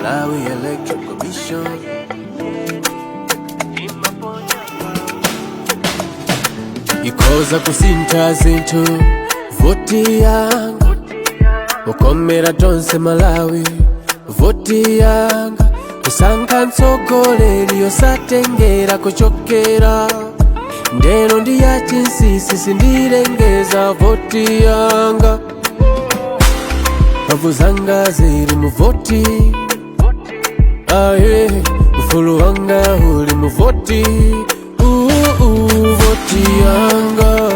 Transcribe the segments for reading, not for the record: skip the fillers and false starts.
Malawi Electoral Commission. Ikoza kusinta zintu voti yanga ukomera tonse Malawi voti yanga kusankha mtsogoleri osatengera kuchokera ndeno ndi ya chinsisi sindilengeza voti yanga mphamvu zanga zili mu voti aye ufulu wanga uli mu voti voti yanga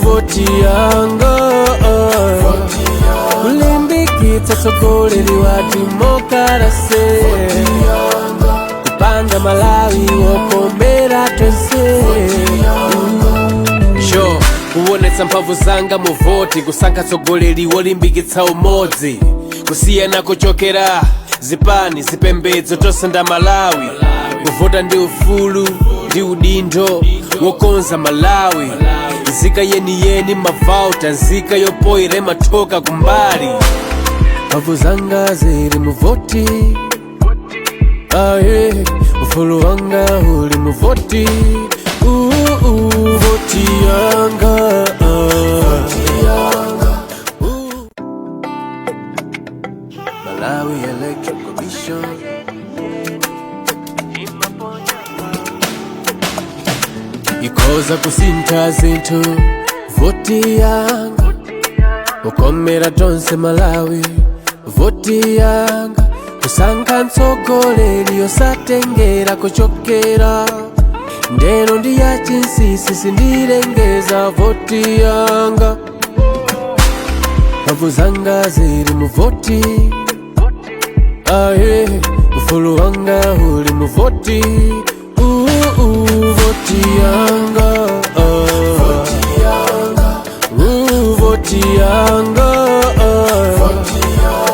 voti yanga kulimbikitsa tsogoleri wa demokrasi kupanga Malawi wokomera tonse kuwonetsa mphamvu zanga mu voti kusankha tsogoleri wolimbikitsa umodzi kusiyana kuchokera zipani zipembedzo tonse nda Malawi kuvota ndi ufulu ndi udindo wokonza Malawi nzika yeniyeni mavauta nzika yopoyera mathoka kumbali mphamvu zanga zili mu voti aye ufulu wanga uli mu voti voti yanga Malawi Electoral Commission. Ikoza kusinta zintu voti yanga ukomera tonse Malawi voti yanga kusankha mtsogoleri osatengera kuchokera ndeno ndi ya chinsisi sindilengeza voti yanga mphamvu zanga zili mu voti aye ufulu wanga uli mu voti voti yanga voti yanga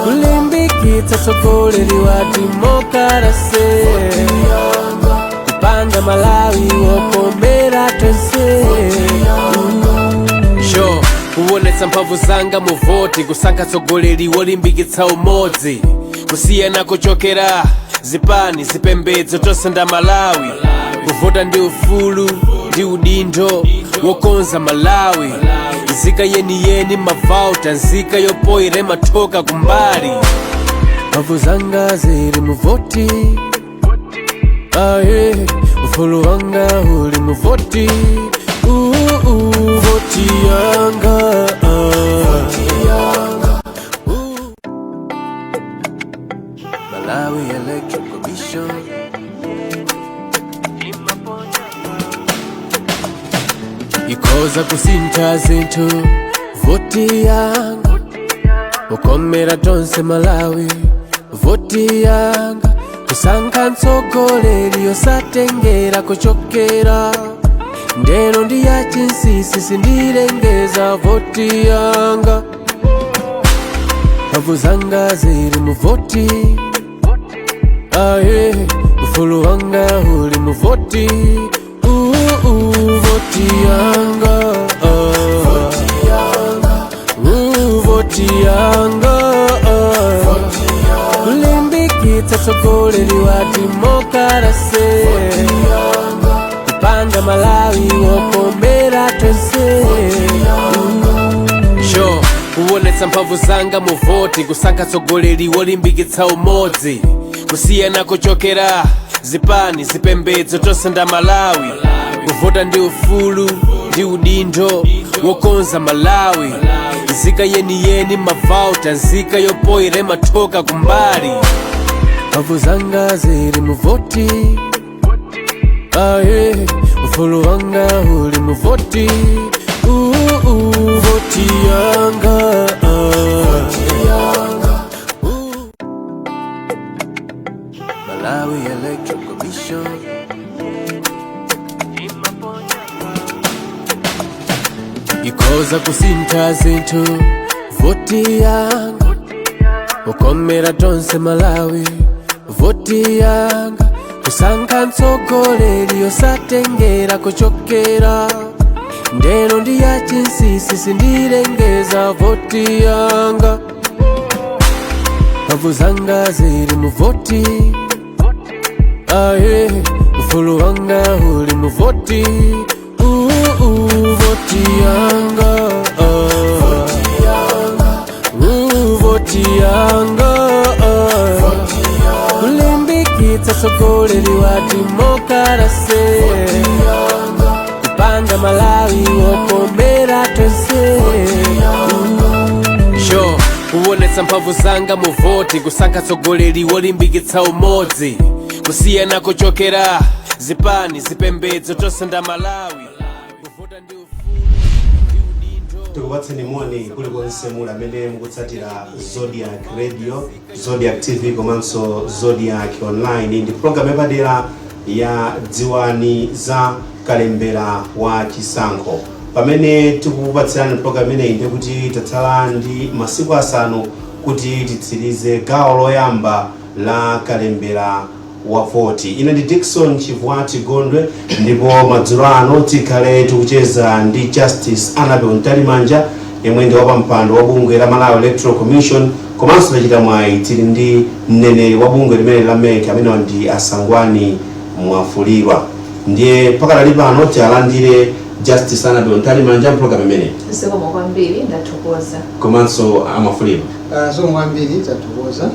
kulimbikitsa tsogoleri wa demokrasi kupanga Malawi wokomera tonse kuwonetsa mphamvu zanga mu voti kusankha tsogoleri wolimbikitsa umodzi kusiyana kuchokera zipani zipembedzo tonse nda Malawi kuvota ndi ufulu ndi udindo wokonza Malawi nzika yeniyeni mavauta nzika yopoyera mathoka kumbali mphamvu zanga zili mu voti aye ufulu wanga uli mu voti voti yanga Malawi Electoral Commission. Ikoza kusinta zintu voti yanga ukomera tonse Malawi voti yanga kusankha mtsogoleri osatengera kuchokera ndeno ndi ya chinsisi sindilengeza voti yanga mphamvu zanga zili mu voti aye ufulu wanga uli mu voti voti yanga voti yanga kulimbikitsa tsogoleri wa demokrasi kupanga Malawi wokomera tonse kuwonetsa mphamvu zanga mu voti kusankha tsogoleri wolimbikitsa umodzi kusiyana kuchokera zipani zipembedzo tonse nda Malawi kuvota ndi ufulu ndi udindo wokonza Malawi nzika yeniyeni mavauta nzika yopoyera mathoka kumbali mphamvu zanga zili mu voti aye ufulu wanga uli mu voti voti yanga Malawi Electoral Commission. Ikoza kusinta zintu voti yanga ukomera tonse Malawi voti yanga kusankha mtsogoleri osatengera kuchokera ndeno ndi ya chinsisi sindilengeza voti yanga mphamvu zanga zili muvoti aye ufulu wanga uli muvoti voti yanga voti yanga kulimbikitsa tsogoleri wa demokrasi kupanga Malawi wokomera tonse sho kuonetsa mphamvu zanga muvoti kusankha tsogoleri wolimbikitsa umodzi kusiyana kuchokera zipani zipembedzo tonse nda Malawi kuvota ndi tikupatseni moni kulikonse muli amene mukutsatira Zodiac Radio, Zodiac TV komanso Zodiac Online. Ndi program yapadera ya dziwani za kalembera wa chisankho. Pamene tikukupatsirani program imeneyi ndi kuti tatsala ndi masiku asanu kuti titsirize gawo loyamba la kalembera wa voti. Ine ndi Dickson Chivwati Gondwe ndipo madzulo ano tikhale tikucheza ndi Justice Annabel Ntalimanja yemwe ndi wapampando wa bungwe la Malawi Electoral Commission komanso tachita mwayi tili ndi mneneri wa bungwe limene la MEC amene ndi Asangwani Mwafulirwa. Ndiye pakali pano tialandire Justice Annabel Ntalimanja program imene. Siko mwambiri ndathokoza. Komanso Mwafulirwa. So mwambiri tathokoza.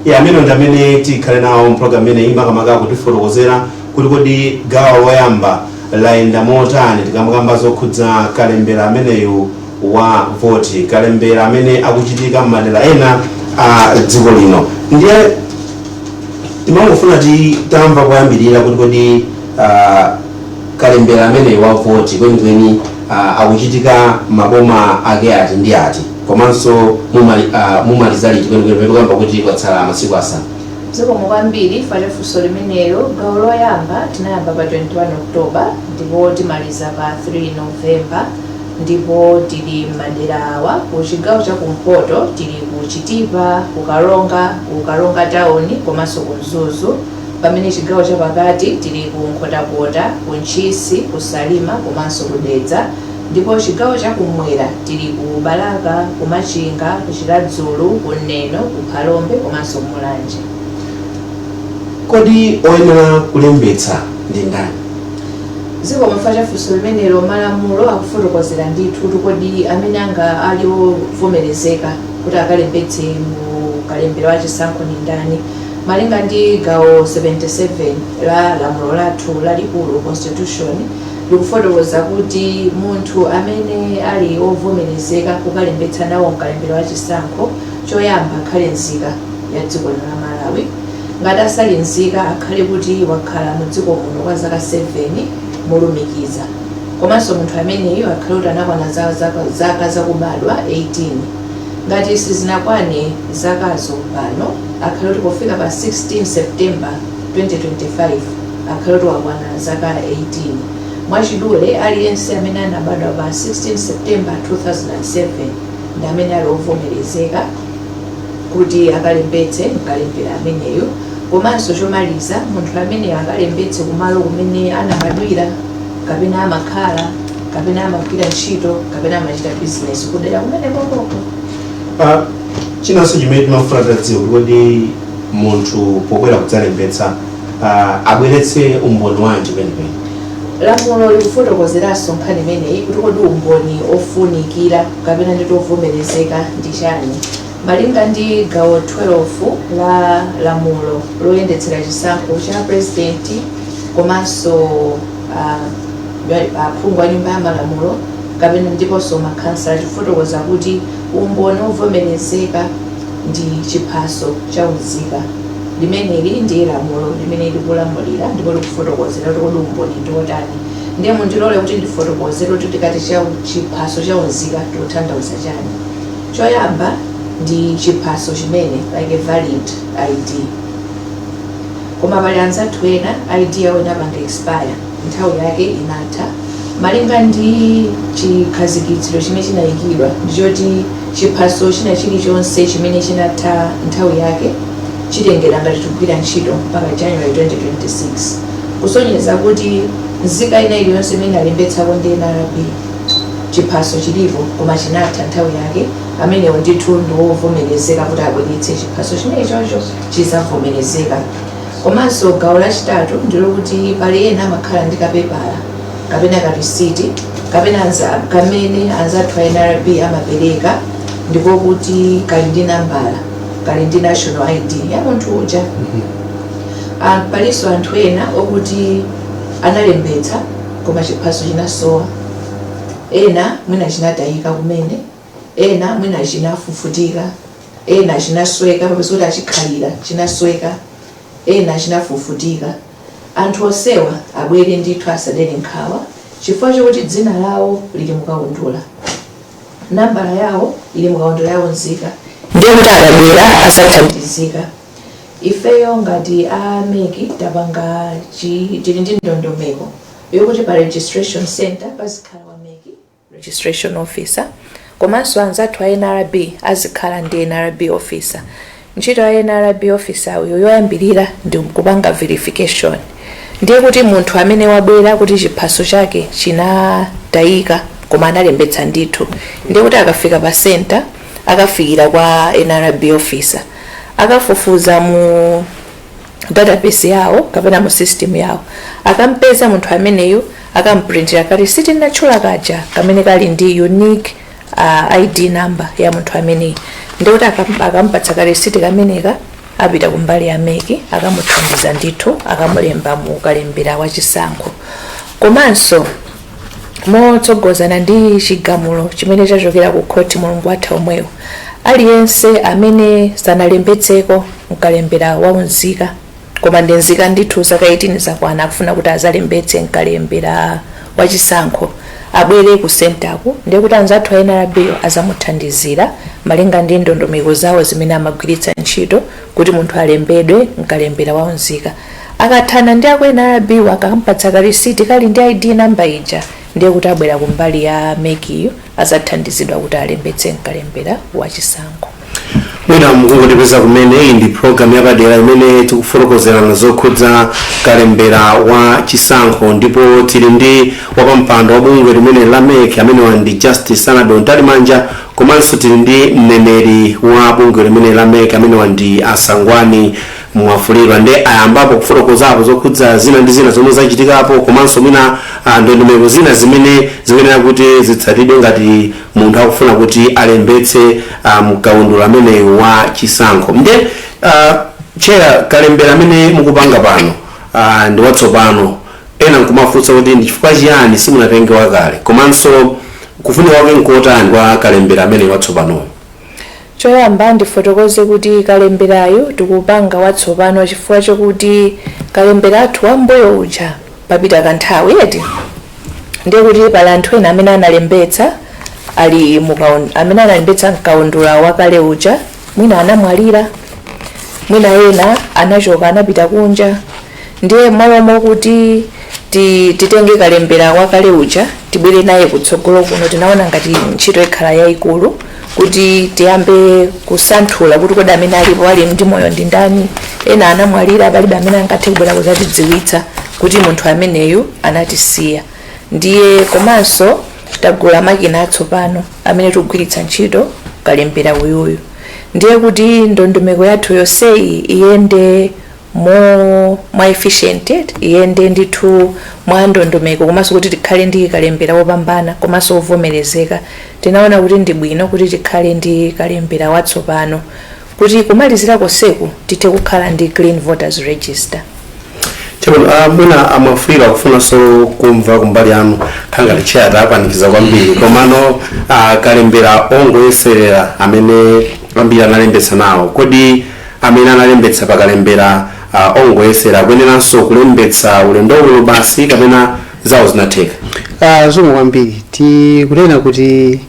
Ya amene ndamene tikhale nawo program imene imakamaka kutifotokozera kuti kodi gawo loyamba laenda motani tikamukamba zokhudza kalembera ameneyu wa voti, kalembera amene akuchitika m'madera ena a dziko lino. Ndiye timangofuna tamva kuyambirira kuti kodi kalembera ameneyu wa voti kwenikweni akuchitika maboma ake ati ndi ati komanso mumaliza liti kwenikweni kuyamba kuti kwatsala masiku asanu. Siko mwambiri fale funso limenelo gawo loyamba tinayamba pa 21 Oktoba ndipo timaliza pa 3 Novemba ndipo tili madera awa ku chigawo cha kumpoto tili ku Chitipa, ku Kalonga town komanso ku Mzuzu, pamene chigawo cha pakati tili ku Nkhotakota, ku Nchisi, ku Salima komanso ku Dedza, ndipo chigawo cha kumwera tili ku Balaka, ku Machinga, ku Chiladzulu, ku Neno, ku Phalombe komanso ku Mulanje. Kodi oyenera kulembetsa ndi ndani? Ziko mafacha funso limenelo malamulo akufotokozera ndithu kodi amene anga ali ovomerezeka kuti akalembetse mu kalembera wa chisankho ndi ndani. Malinga ndi gawo 77 la lamulo lathu lalikulu constitution likufotokoza kuti munthu amene ali ovomerezeka kukalembetsa nawo mkalembera wa chisankho choyamba akhale nzika ya dziko la Malawi. Ngati asali nzika akhale kuti wakhala mu dziko muno kwa zaka 7 mulumikiza. Komanso munthu ameneyo akhale kuti anakwana zaka zakubadwa 18. Ngati sizinakwane zakazo pano akhale kuti pofika pa 16 September 2025 akhale kuti wakwana zaka 18. Mwachidule aliyense amene anabadwa pa 16 September 2007 ndi amene ali ovomerezeka kuti akalembetse mkalembera ameneyo. Komanso chomaliza munthu amene akalembetse kumalo kumene anabadwira kapena amakhala kapena amagwira ntchito kapena amachita business kudera kumene kokoko. Chinanso chimene timafuna tadziwa kodi munthu pobwera kudzalembetsa abweretse umboni wanji kwenikweni. Lamulo likufotokozeranso nkhani imeneyi kuti kodi umboni ofunikira kapena ndi ovomerezeka ndi chani. Malinga ndi gawo 12 la lamulo loyendetsera chisankho cha president komanso aphungu a nyumba ya malamulo kapena ndiponso makhansala tifotokoza kuti umboni ovomerezeka ndi chiphaso cha unzika. Limeneli ndi lamulo limene likulamulira ndipo likufotokozera kuti kodi umboni ndi otani. Ndiye mundilole kuti ndifotokozere kuti tikati cha chiphaso cha unzika tikutanthauza chani. Choyamba ndi chiphaso chimene like a valid ID. Koma pali anzathu ena ID yawo inapanga expire nthawi yake inatha. Malinga ndi chikhazikitsiro chimene chinayikidwa ndichoti chiphaso china chilichonse chimene chinatha nthawi yake chitengera ngati tikugwira ntchito mpaka January 2026 kusonyeza kuti nzika ina iliyonse imene alembetsako ndi NRB chiphaso chilipo koma chinatha nthawi yake, amenewo ndithu ndiwovomerezeka kuti abweretse chiphaso chimenechocho chizavomerezeka. Komanso gawo lachitatu ndilokuti pali ena amakhala ndi kapepala kapena karisiti kapena kamene anzathu a NRB amapereka, ndipo kuti kali ndi nambala, kali ndi national ID ya munthu uja. Palinso anthu ena okuti analembetsa koma chiphaso chinasowa, ena mwina chinatayika kumene, ena mwina chinafufutika, ena chinasweka popeza kuti achikhalira chinasweka, ena chinafufutika. Anthu osewa abwere ndithu asadere nkhawa chifukwa chokuti dzina lawo lili mukaundula, nambala yawo ili mukaundula yawo nzika, ndiye kuti akabwera asathandizika. Ifeyo ngati ameki tapanga tili ndi ndondomeko yokuti pa registration center pazikhala wameki registration officer, komanso anzathu a NRB azikhala ndi NRB officer. Ntchito ya NRB officer uyo yoyambirira ndi kupanga verification, ndiye kuti munthu amene wabwera kuti chiphaso chake chinatayika koma analembetsa ndithu, ndiye kuti akafika pa center akafikira kwa NRB officer akafufuza mu database yawo kapena mu system yawo, akampeza munthu ameneyo akamprintira karisiti natchula kaja kamene kali ndi unique ID number ya munthu ameneyo, ndiye kuti akampatsa karisiti kameneka apita kumbali ya meki akamuthandiza ndithu akamulemba mu kalembera wa chisankho. Komanso motsogozana ndi chigamulo chimene chachokera ku khoti mulungu watha omwewo, aliyense amene sanalembetseko mkalembera wa unzika koma ndi nzika ndithu zaka 18 zakwana akufuna kuti azalembetse mkalembera wa chisankho abwere ku centerku, ndiye kuti anzathu a NRB azamuthandizira malinga ndi ndondomeko zawo zimene amagwiritsa ntchito kuti munthu alembedwe mkalembera wa unzika. Akathana ndi aku NRB akampatsa karisiti kali ndi ID number ija, ndiye kuti abwera kumbali ya mekiyo azathandizidwa kuti alembetse mkalembera wa chisankho. Mwina mukungotipeza kumene iyi ndi program yapadera imene tikufotokozerana zokhudza kalembera wa chisankho, ndipo tili ndi wapampando wa bungwe limene la MEC amene wandi Justice Anadol Ntalimanja, komanso tili ndi mneneri wa bungwe limene la MEC amene wandi Asangwani Mwafulirwa, ndi ayambapo kufotokozapo zokhudza zina ndi zina zomwe zachitikapo, komanso mwina ndondomeko zina zimene zikuyenera kuti zitsatidwe ngati munthu akufuna kuti alembetse mkaundula amene wa chisankho. Ndiye chera kalembera amene mukupanga pano ndi watsopano, ena nkumafunsa kuti ndi chifukwa chiyani simunatenge wakale, komanso kufunika kwake nkotani kwa kalembera amene watsopano? Choyamba ndifotokoze kuti kalemberayo tikupanga watsopano chifukwa chokuti kalembera athu wambuyo uja papita kanthawi eti, ndiye kuti pali anthu ena amene analembetsa ali amene analembetsa mkaundula wakale uja, mwina anamwalira, mwina ena anachoka anapita kunja, ndiye malo kuti titenge kalembera wakale uja tibwere naye kutsogolo kuno tinaona ngati ntchito ikhala yayikulu kuti tiyambe kusanthula kuti kodi amene alipo ali ndi moyo ndi ndani, ena anamwalira palibe amene angathe kubwera kuzatidziwitsa kuti munthu ameneyu anatisiya. Ndiye komanso tagula makina atsopano amene tikugwiritsa ntchito kalembera uyuyu, ndiye kuti ndondomeko yathu yonseyi iyende mwa efficient, iyende ndithu mwa ndondomeko, komanso kuti tikhale ndi kalembera wopambana komanso wovomerezeka. Tinaona kuti ndi bwino kuti tikhale ndi kalembera watsopano kuti kumalizira konseku tithe kukhala ndi clean voters register. Mwina Amwafulirwa akufunanso kumva kumbali anu khanga lichata apanikiza kwambiri, komano kalembera ongoyeserera amene ambiri analembetsa nawo, kodi amene analembetsa pakalembera ongoyesera akuyeneranso kulembetsa ulendo ulo basi kapena zawo zinatheka? Zomwe kwambiri tikunena kuti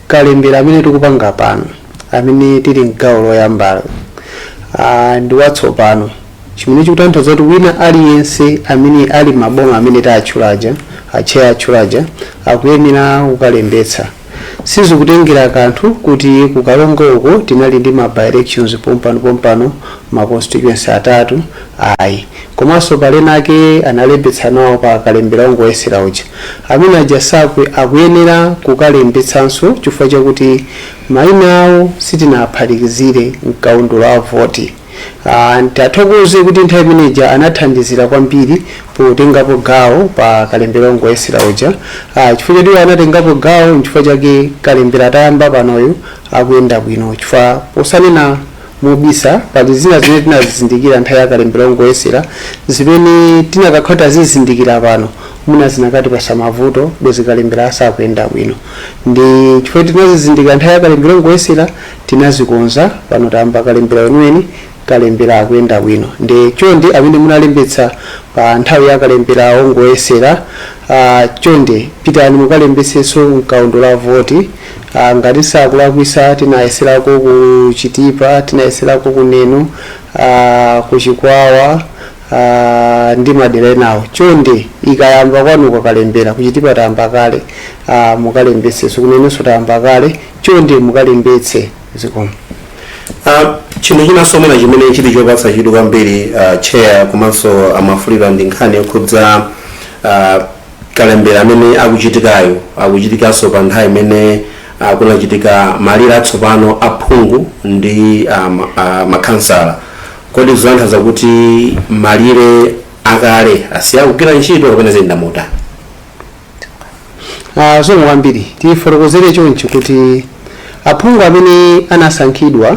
kalembera amene tikupanga pano amene tili mgawo loyambala ndi watsopano, chimene chikutanthauza kuti wina aliyense amene ali maboma amene tatchulaja acheya atchulaja akuyenera kukalembetsa. sizikutengera kanthu kuti kukalongoko tinali ndi ma by-elections pompano ma constituency atatu ayi, komanso palenake analembetsa nawo pa kalembera ongoyesera uja amene aja sakwe akuyenera kukalembetsanso chifukwa chakuti mayina awo sitinaphatikizire mkaundula wa voti. Ntathokoze kuti nthawi imeneja anathandizira kwambiri potengapo gawo pa kalembera ongoyesera uja, chifukwa choti anatengapo gawo nchifukwa chake kalembera tayamba panoyo akuyenda bwino, chifukwa posanena mobisa pali zina zimene tinazizindikira nthawi ya kalembera ongoyesera zimene tinakakhota zizindikira pano muna zinakati pasamavuto bwezi kalembera asakuyenda bwino, ndi chifukwa tinazizindikira nthawi ya kalembera ongoyesera tinazikonza pano tayamba kalembera weniweni kalembera akuyenda bwino. Ndi chonde amene munalembetsa pa nthawi ya kalembera ongoyesera chonde pitani mukalembetsenso mkaundula wa voti. Ngati sakulakwisa tinayeserako ku Chitipa, tinayeserako ku Nenu, ku Chikwawa ndi madera enawo. Chonde ikayamba kwanu kwa kalembera ku Chitipa tayamba kale, mukalembetsenso ku Nenunso tayamba kale, chonde mukalembetse zikomo. Chinthu chinasomera chimene chili chopatsa chidwi kwambiri chair komanso amafulira ndi nkhani yokhudza kalembera amene akuchitikanso pa nthawi imene kunachitika malire atsopano aphungu ndi makhansala. Kodi zikutanthauza kuti malire akale asiya kugwira ntchito kapena zayenda motani? Zomwe kwambiri tifotokozere chonchi kuti aphungu amene anasankhidwa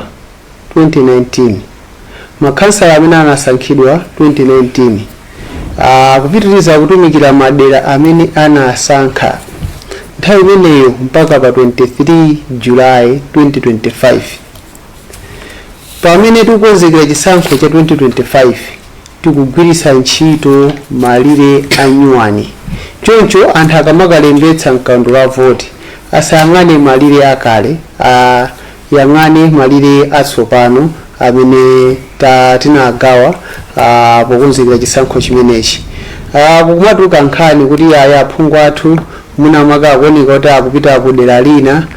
2019, makhansala amene anasankhidwa 2019 kupitiriza kutumikira madera amene anasankha nthawi imeneyo mpaka pa 23 July 2025. Pamene tikukonzekera chisankho cha 2025 tikugwiritsa ntchito malire anyuwani. Choncho anthu akamakalembetsa mkaundula wa voti asayang'ane malire akale, yang'ane malire atsopano amene tinagawa pokonzekera chisankho chimenechi. Kukumatuka nkhani kuti aya aphungu athu munamaka akuoneka kuti akupita ku dera lina,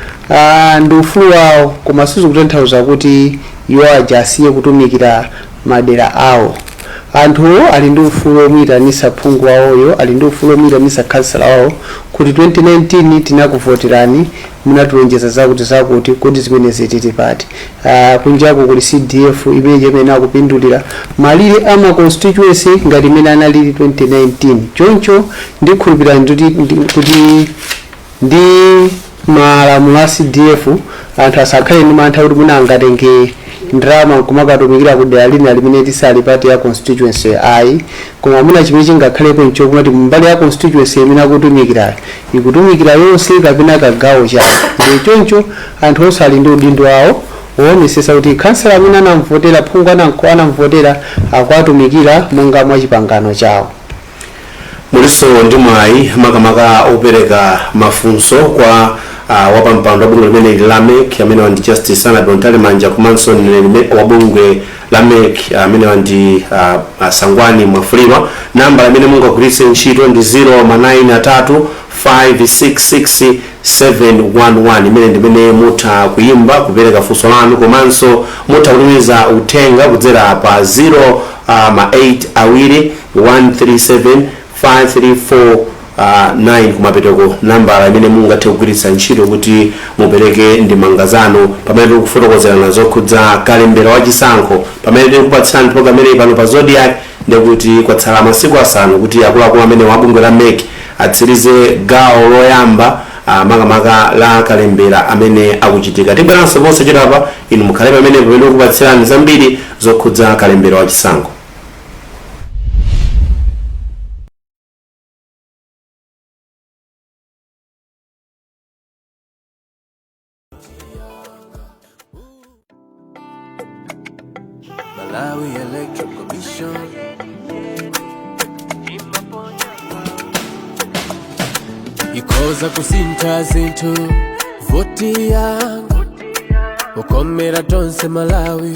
ndi ufulu wawo, koma sizikutanthauza kuti iwo aja asiye kutumikira madera awo. Anthuwo ali ndi ufulu omwitanisa phungu wawoyo, ali ndi ufulu omwitanisa khansala wawo kuti 2019 tinakuvoterani, munatilonjeza zakuti kodi zimene zititi pati. Kunjako kuli CDF imene akupindulira malire ama constituency ngati imene analili 2019. Choncho ndikhulupirira kuti ndi malamulo a CDF anthu asakhale ndi mantha kuti munangatenge ndrama kumakatumikira ku dera lina limene tisali pati ya constituency ayi, koma muna chimene chingakhalepo ncho kuti mbali ya constituency imene akutumikira ikutumikira yonse kapena kagawo chawo. Ndi choncho anthu onse ali ndi udindo wawo woonetsetsa kuti khansala amene anamvotera, phungu anamvotera akuatumikira monga mwa chipangano chawo. Muliso ndi mwayi makamaka opereka mafunso kwa wapampando wa bungwe limene LAMEC amene wandi Justice Sana Dontale Manja komanso wa bungwe LAMEC amene wandi Sangwani Mwafulirwa. Namba amene mungagwiritse ntchito ndi 093 566 711 imene ndimene mutha kuyimba kupereka funso lanu, komanso mutha kutumiza uthenga kudzera pa 0 awiri 137 534 kumapetoko. Namba imene mungathe kugwiritsa ntchito kuti mupereke ndemanga zanu pamene tikufotokozerana zokhudza kalembera wa chisankho pamene tikupatsirani program imeneyi pano pa Zodiac. Ndikuti kwatsala masiku asanu kuti akuluakulu amene wa bungwe LAMEC atsirize gawo loyamba makamaka la kalembera amene akuchitika. Tibweranso ponse chitapa inu mukhale pamene tikupatsirani zambiri zokhudza kalembera wa chisankho. Malawi Electoral Commission ikoza kusintha zinthu voti yanga ukomera tonse Malawi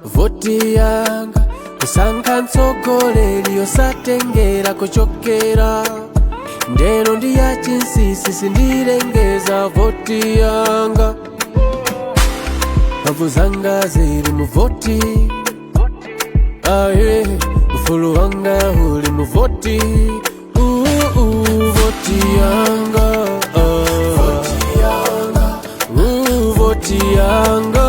voti yanga kusankha mtsogoleri osatengera kuchokera ndeno ndiyachinsisi sindirengeza voti yanga mphamvu zanga ziri muvoti aye ufulu wanga uli muvoti voti yanga voti yanga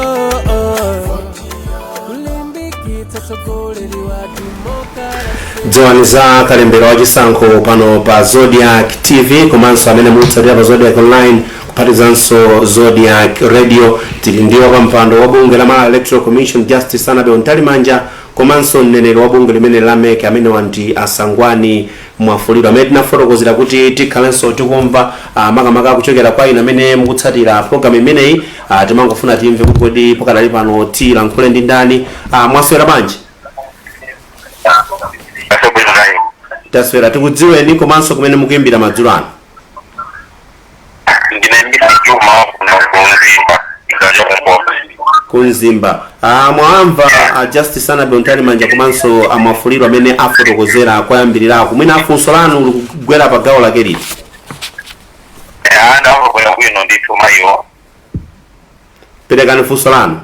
kulimbikitsa tsogoleri watu mokala Dziwani za kalembera wa chisankho pano pa Zodiac TV komanso amene mutsatira pa Zodiac Online kupatizanso Zodiac Radio. Tili ndiwo kwa mpando wa bunge la Malawi Electoral Commission Justice Sanabe Ontalimanja komanso mneneri wa bunge limene lameke amene wanti Asangwani Mwafuliro amene tinafotokozera kuti tikhalenso tikumva makamaka kuchokera kwa inu amene mukutsatira program imeneyi. Timangofuna timve kuti kodi pakadali pano tilankhule ndi ndani. Mwaswera bwanji? Taswera, tikudziweni komanso kumene mukuimbira madzulo ano. Kunzimba. Mwamva Justice Sanabe Ontalimanja komanso Mwafuliro amene afotokozera kwayambirira kumene afunso lanu likugwera pa gawo lake liti. Perekani funso lanu.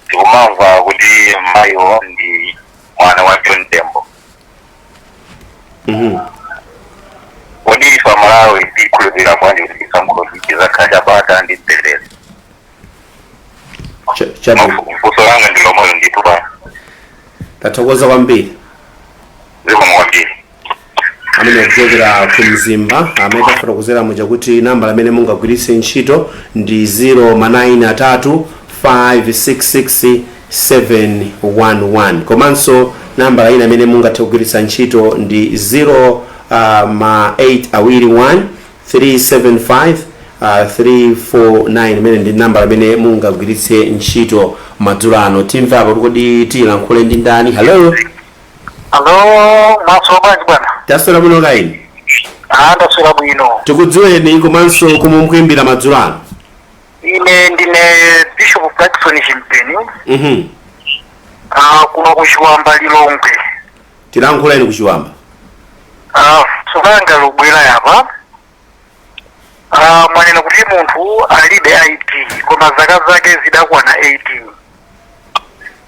Tikumamva kuti mayo ndi mwana wa John Tembo. Kodi ifa Malawi tikulubira kwani chisankho chizakhaja bata ndi mtendere. Funso langa ndi lomwe nditupa. Tathokoza kwambiri. Zikomwambiri. Amene kuchokera ku Mzimba amene tafotokozera muja kuti namba lamene mungagwiritse ntchito ndi 093 566 komanso namba ina amene mungathe kugwiritsa ntchito ndi 0821 375 349 imene ndi namba lamene mungagwiritse ntchito madzulo ano. Timve apo kodi tilankhule ndi ndani. Hello. Maso bwanji bwana. Taswera bwino kaini. Ndaswera bwino. Tikudziweni komanso kumwe mukuimbira madzulo ano. Ine ndine Bishop Jackson Chimpeni. Kuno kuchiwamba Lilongwe. Tilankhuleni kuchiwamba. Sukanga lubwera yapa. Mwanena kuti munthu alibe ID koma zaka zake zidakwana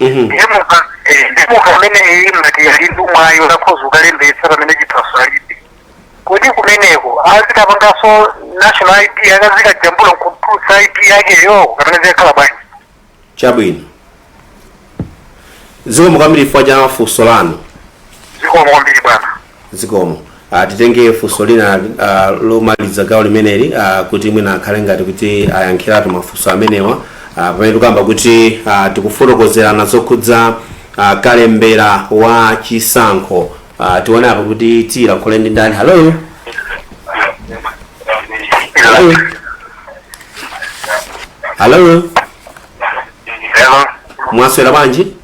18. Ndimuka amene imati yali ndumwayo lakhoza ukalembetsa pamene chiphaso alibe. Kodi kumeneko azikapangaso national ID akazikajambula nkupulsa ID yakeyo kapena zikhala bwanji. Chabwino. Zikomo kwambiri chifukwa cha funso lanu. Zikomo kwambiri bwana. Zikomo. Titenge funso lina lomaliza gawo limeneli kuti mwina akhale ngati kuti ayankhiratu mafunso amenewa pamene tikamba kuti tikufotokozerana zokhudza kalembera wa chisankho. Tione apo kuti tilankhule ndi ndani. Hello. Hello. Hello. Hello. Mwaswera bwanji?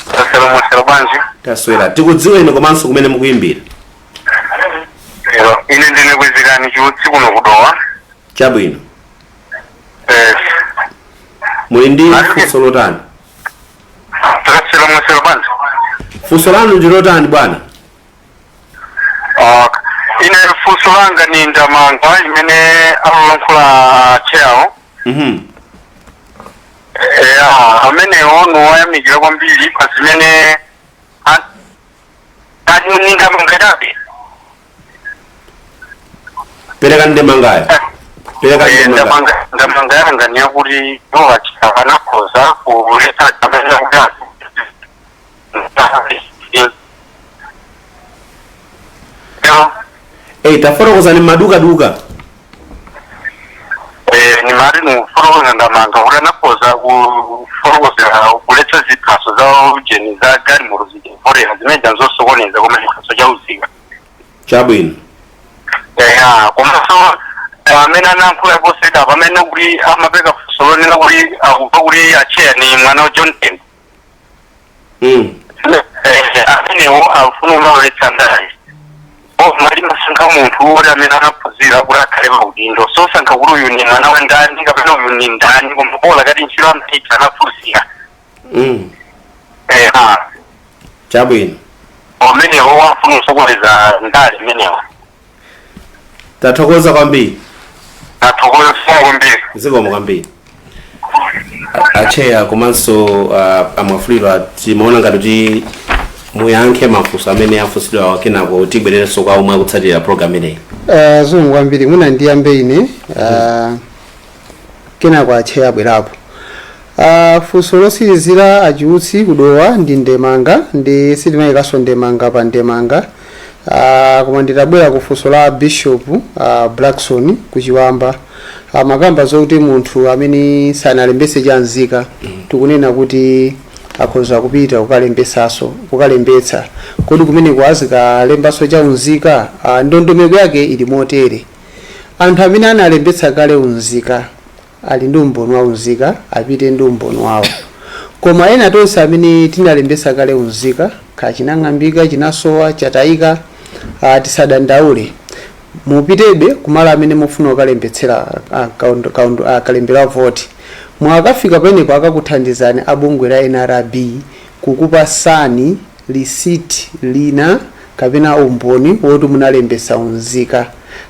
Mwaswera bwanji. Taswera. Tikudziweni komanso kumene mukuimbira. Ine ndine kwezekani chiutsi kuno kudowa. Chabwino. Muli ndi funso lotani? Mwaswera bwanji. Funso lanu ndi lotani bwana? Ine funso langa ni ndamanga imene alankhula cheo. Amene ono wayamikira kwambiri pa zimene anyuninga mangadabe. Pereka ndemangaya. Pereka ndemangaya. Ndamanga yanga ni yakuti yowa chikavana koza kuleta kamenya ngati. Tafotokoza ni maduka duka. Ni mari no foroza ndamanga ura nakoza foroza kuleta ziphaso za ujeni za gari mu ruzige fore hazimenya nzosokoneza koma ziphaso ja uziga. Chabwino. Komanso amene anayankhula poseka pamene kuti amapeka funso lonena kuti akuva kuti acheya ni mwana wa John Tembo. Amenewo afuna umaletsa ndali. Mali masankha munthu oti amene anaphunzira kuti akhale maudindo sosankha kuti uyu ni mwana wa ndani kapena uyu ni ndani koma pola kati ntchito amtitsa anaphunzira. Chabwino. Umenewo wafuna usokoleza ndali umenewo. Tathokoza kwambiri. Tathokoza kwambiri. Zikomo kwambiri. Acheya komanso amafuliro timaona ngati kuti muyankhe mafunso amene afunsidwa kenako tibwererenso kwa omwe akutsatira program ineyi. Zikomo kwambiri muna ndiyambe ine kenako acheya abwerapo. Funso losirizira achiutsi kudowa ndi ndemanga ndi sitimayikaso ndemanga pa ndemanga. Koma nditabwera ku funso la Bishop Blackson kuchiwamba makamba zokuti munthu amene sanalembetse chanzika tikunena kuti akhoza kupita kukalembetsa kodi kumene kwazikalembaso chaunzika ndondomeko yake ili motere. Anthu amene analembetsa kale unzika ali ndi umboni wa unzika apite ndi umboni wawo, koma ena tonse amene tinalembetsa kale unzika kachinang'ambika chinasowa chatayika tisadandaule mupitebe kumala amene mufuna kukalembetsera kalembera voti mwakafika peneko akakuthandizani abungwe la NRB kukupasani lisiti lina kapena umboni woti munalembetsa unzika.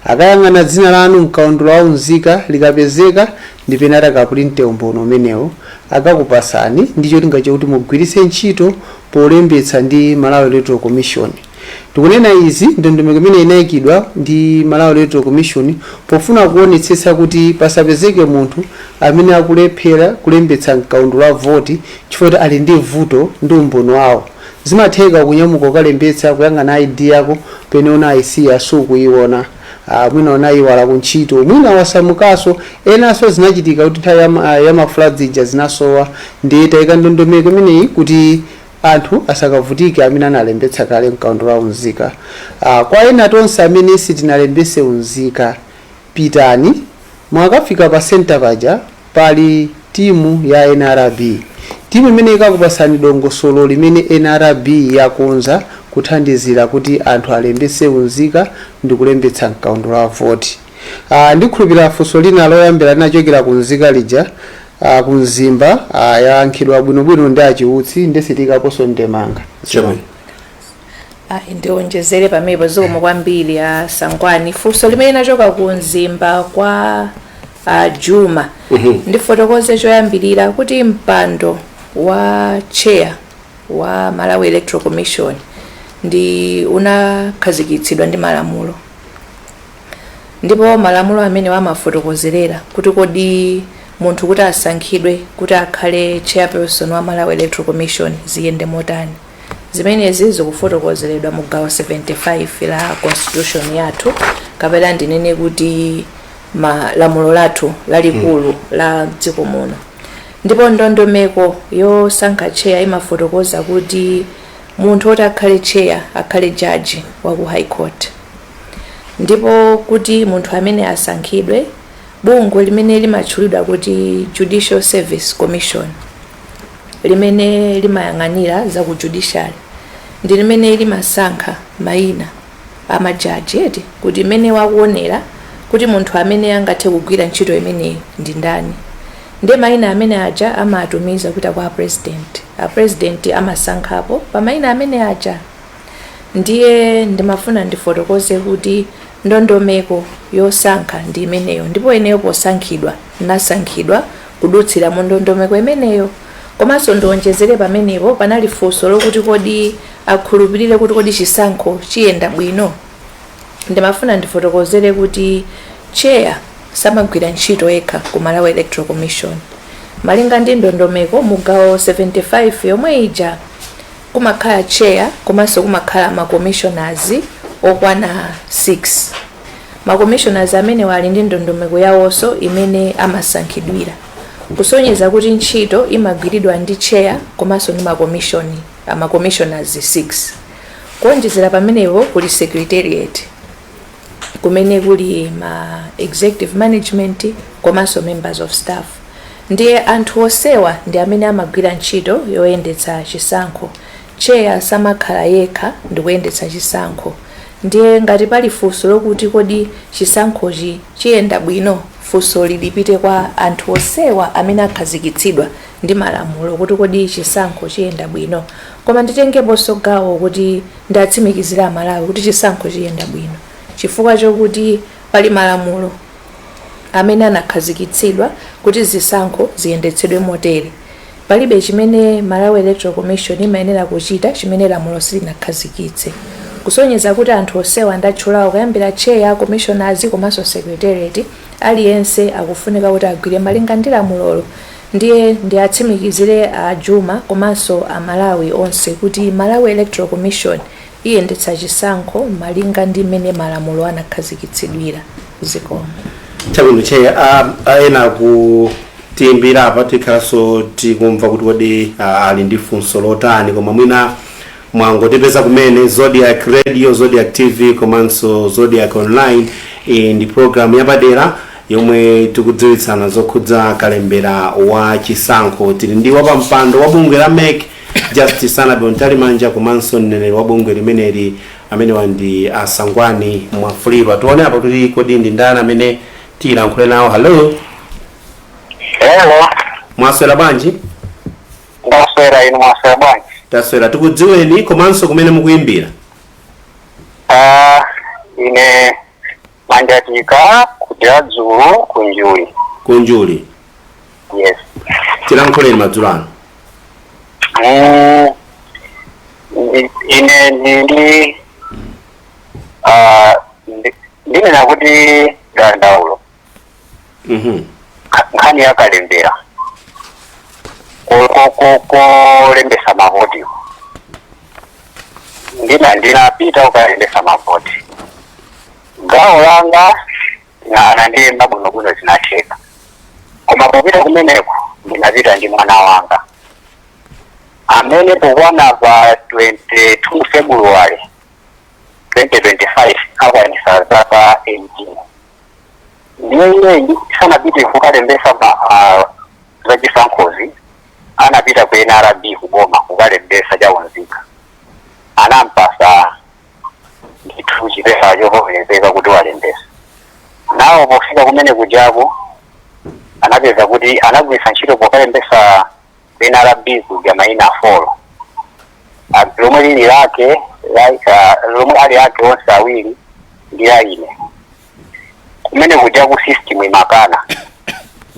Akayang'ana dzina lanu mkaundula wa unzika likapezeka ndipena atakaprinte umboni umenewo akakupasani ndicho cholinga chokuti mugwiritse ntchito polembetsa ndi Malawi Electoral Commission. Tikunena izi ndondomeko imene inayikidwa ndi Malawi Electoral Commission pofuna kuonetsetsa kuti pasapezeke munthu amene akulephera kulembetsa mkaundula wa voti chifukwa ali ndi vuto ndi umboni wawo. Zimatheka kunyamuka ukalembetsa kuyang'ana ID yako peneona IC sukuiona, mwina unayiwala kuntchito, mwina wasamukaso, enaso zinachitika kuti nthawi ya mafloods ija zinasowa ndi tayika ndondomeko imeneyi kuti anthu asakavutike amene analembetsa kale mkaundula wa unzika. Kwa ena tonse amene sitinalembetse unzika pitani mwakafika pa center paja pali timu ya NRB. Timu imene ikakupasani dongosolo limene NRB yakonza kuthandizira kuti anthu alembetse unzika ndi kulembetsa mkaundula wa voti. Ndikhulupirira funso lina loyambira linachokera kunzika lija kunzimba yayankhidwa bwinobwino ndi achiutsi ndesitikaponso ndemanga. Ndiwonjezere pamene zikomo kwambiri Sangwani. Funso limene linachoka kunzimba kwa Juma ndifotokoze choyambirira kuti mpando wa chair wa Malawi Electoral Commission ndi unakhazikitsidwa ndi malamulo, ndipo malamulo amene wamafotokozerera kuti kodi munthu kuti asankhidwe kuti akhale chairperson wa Malawi Electoral Commission ziyende motani. Zimenezi zikufotokozeredwa mu gawo 75 la constitution yathu kapena ndinene kuti malamulo lathu lalikulu la dziko muno. Ndipo ndondomeko yosankha chair imafotokoza kuti munthu oti akhale chair akhale judge wa ku high court, ndipo kuti munthu amene asankhidwe bungwe limene limatchulidwa kuti Judicial Service Commission limene limayang'anira za ku judiciary ndi limene limasankha mayina amajaji eti kuti imene wakuonera kuti munthu amene angathe kugwira ntchito imene ndi ndani. Ndi mayina amene aja amatumiza kuti kwa president amasankhapo pa mayina amene aja. Ndiye ndimafuna ndifotokoze kuti ndondomeko yosankha ndi imeneyo, ndipo ineyo posankhidwa nasankhidwa kudutsira mu ndondomeko imeneyo. Komanso ndiwonjezere pamenepo panali funso lokuti kodi akhulupirire kuti kodi chisankho chiyenda bwino. Ndimafuna ndifotokozere kuti chair samagwira ntchito yekha ku Malawi Electoral Commission. Malinga ndi ndondomeko mu gawo 75 yomwe ija kumakhala chair komanso kumakhala ma commissioners okwana 6. Ma commissioners amene wali ndi ndondomeko yawonso imene amasankhidwira, kusonyeza kuti ntchito imagwiridwa ndi chair komanso ndi ma commissioners 6. Kuonjezera pamenepo kuli secretariat kumene kuli ma executive management komanso members of staff. Ndiye anthu osewa ndi amene amagwira ntchito yoyendetsa chisankho. Chair samakhala yekha ndi kuyendetsa chisankho. Ndiye ngati pali funso lokuti kodi chisankhochi chiyenda bwino, funso lilipite kwa anthu osewa amene akhazikitsidwa ndi malamulo kuti kodi chisankho chiyenda bwino, koma nditengeponso gawo kuti ndatsimikizira Malawi kuti chisankho chiyenda bwino chifukwa chokuti pali malamulo amene anakhazikitsidwa kuti zisankho ziyendetsedwe motere. Palibe chimene Malawi Electoral Commission imayenera kuchita chimene lamulo silinakhazikitse, kusonyeza kuti anthu onsewa ndatchulawo kuyambira chair, commissioners komanso secretariat aliyense akufunika kuti agwire malinga ndi lamulolo. Ndiye ndiatsimikizire a Juma komanso a Malawi onse kuti Malawi Electoral Commission iyendetsa chisankho malinga ndi mmene malamulo anakhazikitsidwira zikomo. Chabwino chair ena kutimbira apa tikhalanso tikumva kuti kodi ali ndi funso lotani, koma mwina mwangotipeza kumene Zodiac Radio, Zodiac TV komanso Zodiac Online ndi program yapadera yomwe tikudziwitsana zokhudza kalembera wa chisankho. Tili ndi wapampando wa bungwe la MEC Justice Anabe Ntalimanja komanso mneneri wa bungwe limeneli amene wandi Asangwani Mwafulirwa. Tione apa kuti kodi ndi ndani amene tilankhule nawo. Hello. Hello. Mwaswera bwanji? Ndaswera inu mwaswera bwanji? Taswera. Tikudziweni komanso kumene mukuyimbira? Ine manjatika kujadzulu kunjuli. Kunjuli. Yes. Tilankhuleni madzulo ano. Ine ndi ndinena kuti dandaulo. Nkhani ya kalembera kolembesa mavoti ndinapita ukalembesa mavoti gawo langa ndiyemba bwinobwino zinatheka, koma popita kumeneko ndinapita ndi mwana wanga amene pokwana pa 22 February 2025 akwanisa zaka 18. Ndiye sanapite kukalembesa za chisankhozi, anapita ku NRB kuboma kukalembesa chaunzika, anampasa ndithu chipesa chovomerezeka kuti walembesa. Nawo pofika kumene kujapo anapeza kuti anagwisa ntchito pokalembesa ku NRB kuja maina 4 lomwe lili lake lomwe ali ake onse awiri ndi aine kumene kuja ku system imakana.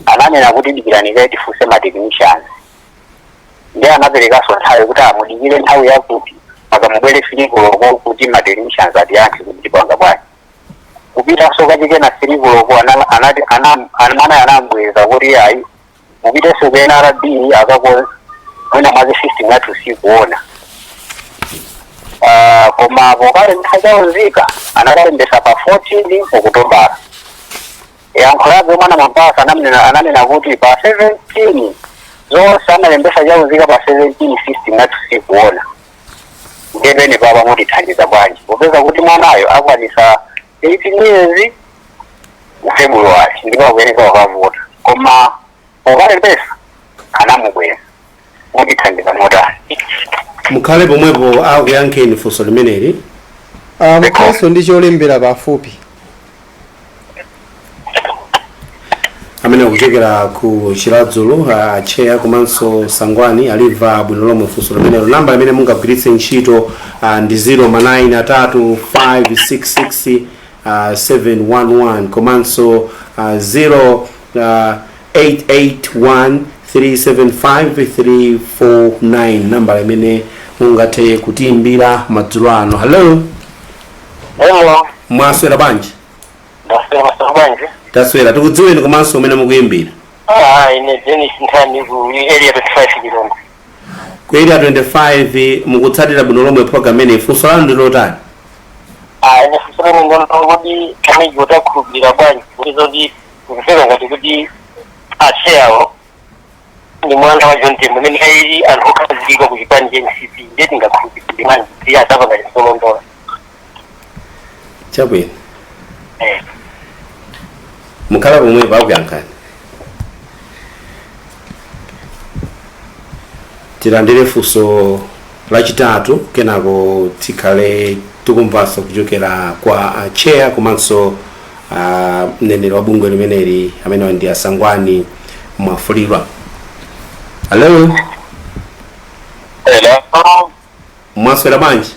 Ananena kuti dikiranika tifuse ma technicians, ndiye anaperekaso nthawi kuti amudikire nthawi yakuti akamubwere filikulo kuti ma technicians atiyankhe kuti panga bwanji. Kupita so kachike na filikulo ana anambweza kuti ayi mupite so ku NRB akako ona maze system yathu sikuona. Koma pokale mthajaunzika anakalembesa pa 14 Okutobala. Yankhulabe mwana mapasa ananena kuti pa 17 zonse analembesa chaunzika pa 17 system yathu sikuona. Ndepene baba muti thandiza bwanji popeza kuti mwanayo akwanisa 18 mwezi February ndipo akuyeneka wakavota, koma pokalembesa anamubweza muti thandiza motani. Mukhale pomwepo akuyankheni funso limeneli. Mukhalenso ndi cholembera pafupi. Amene kuchokera ku Chiradzulu chair komanso Sangwani aliva bwino lomwe funso limenelo. Namba imene mungagwiritse ntchito ndi 093566711 komanso 0881375349 namba imene mungathe kutiimbira madzulo ano. Hello. Hello. Mwaswera bwanji? Ndaswera bwanji? Taswera. Tikudziweni komanso umene mukuyimbira? Ine Dennis Ntani ku area 25 Kilomba. Ku area 25 mukutsatira bwino lomwe program imene funso lanu ndi lotani? Ine funso lanu ngoti kama jota kubira bwanji kuti kufika ngati kuti acheawo ni mwana wa John Tembo mene ayi anokazika ku chipani NCP ndeti ngakubira manje ya saba ngati solondola. Chabwino. Mukhala pomwe pakuyankhani. Tilandire funso lachitatu kenako tikhale tikumvanso kuchokera kwa chair komanso mneneri wa bungwe limeneli amene ndi Asangwani Mwafulirwa. Hello. Hello. Mwaswera bwanji?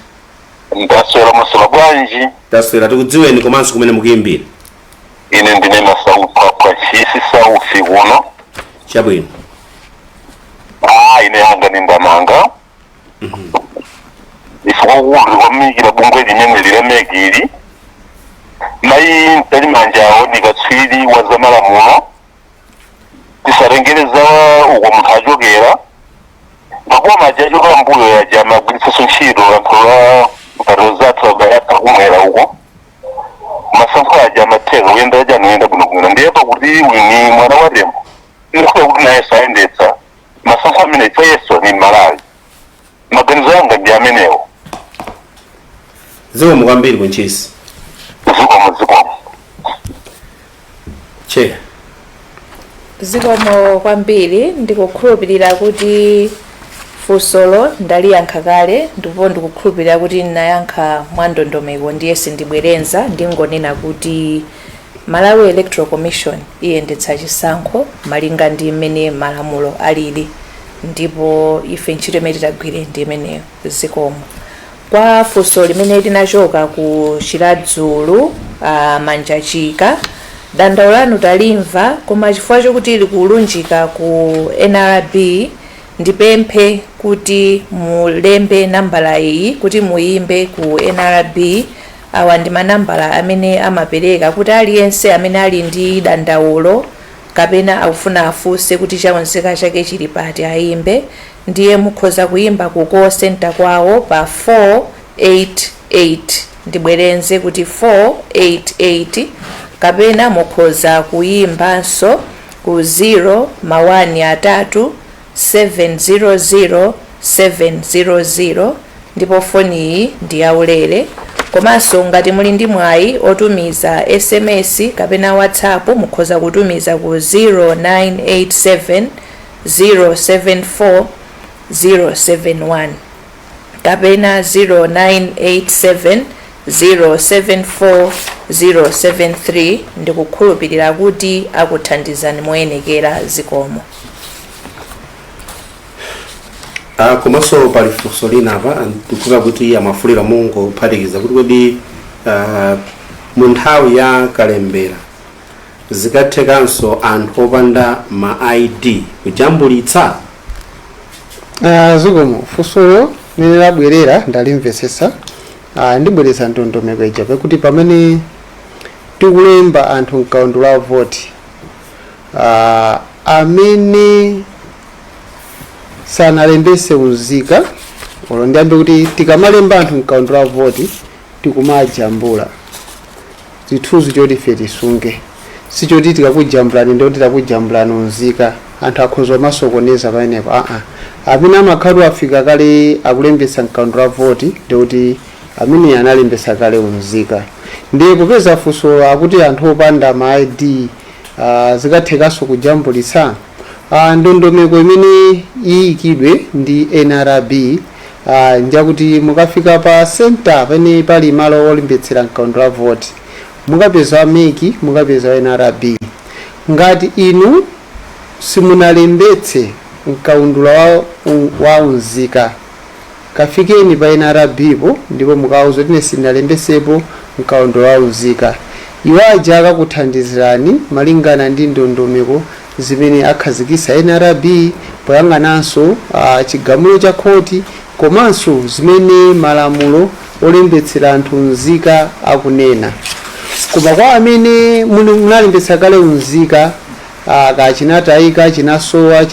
Ndaswera maswera bwanji. Taswera tikudziweni komanso kumene mukuyimbira. Ine ndine masaufa kwa chisi saufi kuno. Chabwino. Ine yanga nindamanga. Ifuwa uli wamikira bungwe linyenge lilemegiri. Nayi ntali manjawo nikatswiri wazamala muno. Tisarengereza uko mtajogera. Bakuwa majajo kwa mbuyo ya jama kulisa sunshiro wakula mparozatu bayata umwera uko. Masanko ya jama tega wenda jana wenda bunuguna. Ndiyepa kuti wini mwana wa demo. Ndikuwa kuti na yesa endetsa. Masanko amina ita yeso ni malawi. Maganizo yanga ndiamenewo. Zikomo kwambiri kunchisi. Zikomo. Che. zikomo kwambiri ndikukhulupirira kuti funsolo ndaliyankha kale ndipo ndikukhulupirira kuti ndinayankha mwandondomeko ndiye sindibwerenza ndingonena kuti Malawi Electoral Commission iyendetsa chisankho malinga ndi mmene malamulo alili ndipo ife ntchito imene titagwire ndi imeneyo. Zikomo. Kwa funso limene tinachoka ku Chiradzulu Manjachika, dandaula lanu talimva koma chifukwa chokuti ili kulunjika ku NRB ndipemphe kuti mulembe nambala iyi kuti muyimbe ku NRB. Awa ndi manambala amene amapereka kuti aliyense amene ali ndi dandaulo kapena akufuna afunse kuti chakonzeka chake chili pati ayimbe, ndiye mukhoza kuyimba ku call center kwawo pa 488. Ndibwerenze kuti 488 kapena mukhoza kuyimbanso ku 0 700 700 ndipo foni iyi ndi yaulere. Komanso ngati muli ndi mwayi otumiza SMS kapena WhatsApp mukhoza kutumiza ku 0987 074 071 kapena 0987 074 073. ndikukhulupirira kuti akuthandizani moyenekera. Zikomo. Komanso pali funso lina apa ndikuva kuti amafulira mungo kuphatikiza kuti kodi mu nthawi ya kalembera zikathekanso anthu opanda ma ID kujambulitsa. Zikomo funsolo limene labwerera ndalimvetsetsa. Ndibweretsa ndondomeko ija pakuti pamene tikulemba anthu mkaundula wa voti amene sanalembese unzika olo ndiyambe kuti tikamalemba anthu mkaundula wa voti tikumajambula zithunzi choti ife tisunge, sichoti tikakujambulani ndoti takujambulani unzika anthu akhoza masokoneza pamenepo. Amene amakhala afika kale akulembesa mkaundula wa voti ndikuti amene analembesa kale unzika. Ndiye kupeza funso akuti anthu opanda ma ID zikathekanso kujambulitsa. Ndondomeko imene iyikidwe ndi NRB ndiyakuti mukafika pa center pene pali malo olembetsera mkaundula wa voti mukapeza meki mukapeza NRB. Ngati inu simunalembetse mkaundula wa unzika kafikeni pa NRB po ndipo mukauza kuti sindinalembesepo mkaundula wa unzika. Iwo aja akakuthandizirani malingana ndi ndondomeko zimene akhazikitsa NRB poyang'ananso chigamulo cha khoti komanso zimene malamulo olembetsera anthu unzika akunena. Koma kwa amene munalembetsa kale unzika kachinatayika chinasowa